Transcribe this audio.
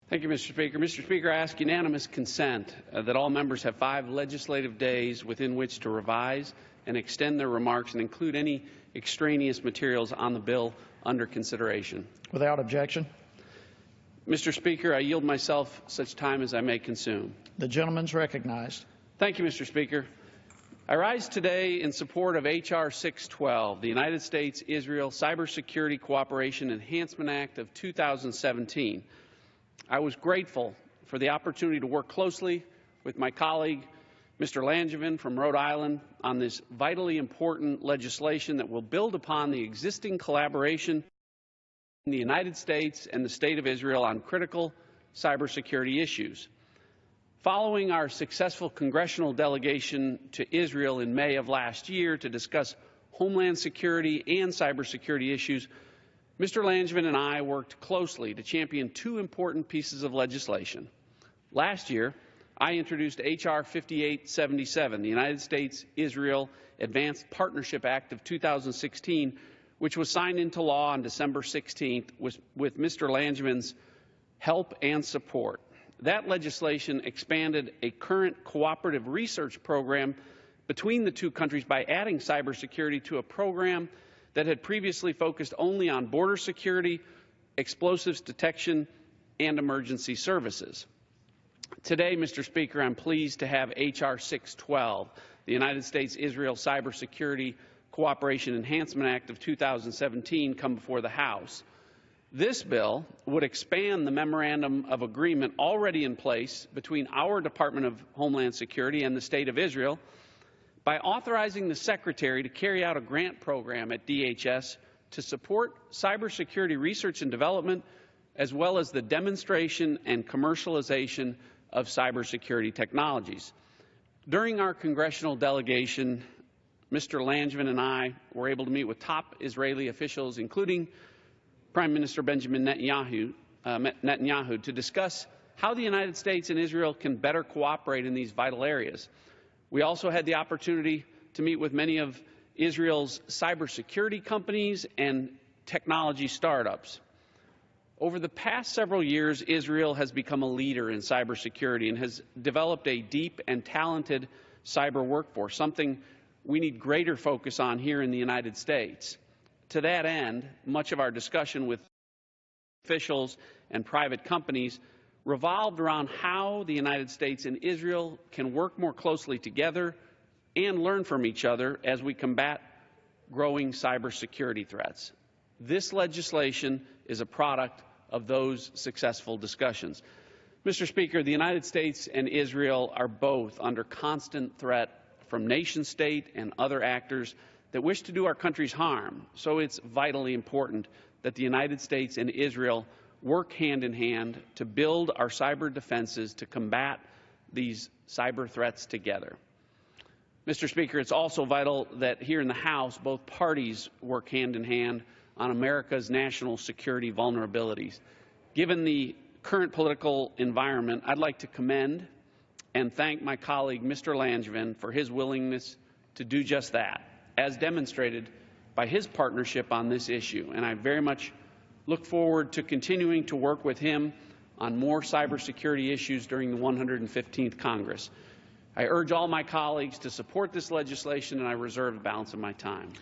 Thank you, Mr. Speaker. Mr. Speaker, I ask unanimous consent that all members have 5 legislative days within which to revise and extend their remarks and include any extraneous materials on the bill under consideration. Without objection. Mr. Speaker, I yield myself such time as I may consume. The gentleman's recognized. Thank you, Mr. Speaker. I rise today in support of H.R. 612, the United States-Israel Cybersecurity Cooperation Enhancement Act of 2017. I was grateful for the opportunity to work closely with my colleague, Mr. Langevin from Rhode Island, on this vitally important legislation that will build upon the existing collaboration in the United States and the State of Israel on critical cybersecurity issues. Following our successful congressional delegation to Israel in May of last year to discuss homeland security and cybersecurity issues, Mr. Langevin and I worked closely to champion 2 important pieces of legislation. Last year, I introduced H.R. 5877, the United States-Israel Advanced Partnership Act of 2016, which was signed into law on December 16th with Mr. Langevin's help and support. That legislation expanded a current cooperative research program between the 2 countries by adding cybersecurity to a program that had previously focused only on border security, explosives detection, and emergency services. Today, Mr. Speaker, I'm pleased to have H.R. 612, the United States-Israel Cybersecurity Cooperation Enhancement Act of 2017, come before the House. This bill would expand the memorandum of agreement already in place between our Department of Homeland Security and the State of Israel by authorizing the Secretary to carry out a grant program at DHS to support cybersecurity research and development, as well as the demonstration and commercialization of cybersecurity technologies. During our congressional delegation, Mr. Langevin and I were able to meet with top Israeli officials, including Prime Minister Benjamin Netanyahu, to discuss how the United States and Israel can better cooperate in these vital areas. We also had the opportunity to meet with many of Israel's cybersecurity companies and technology startups. Over the past several years, Israel has become a leader in cybersecurity and has developed a deep and talented cyber workforce, something we need greater focus on here in the United States. To that end, much of our discussion with officials and private companies revolved around how the United States and Israel can work more closely together and learn from each other as we combat growing cybersecurity threats. This legislation is a product of those successful discussions. Mr. Speaker, the United States and Israel are both under constant threat from nation-state and other actors that wish to do our countries harm. So it's vitally important that the United States and Israel work hand in hand to build our cyber defenses to combat these cyber threats together. Mr. Speaker, it's also vital that here in the House, both parties work hand in hand on America's national security vulnerabilities. Given the current political environment, I'd like to commend and thank my colleague, Mr. Langevin, for his willingness to do just that, as demonstrated by his partnership on this issue. And I very much look forward to continuing to work with him on more cybersecurity issues during the 115th Congress. I urge all my colleagues to support this legislation, and I reserve the balance of my time.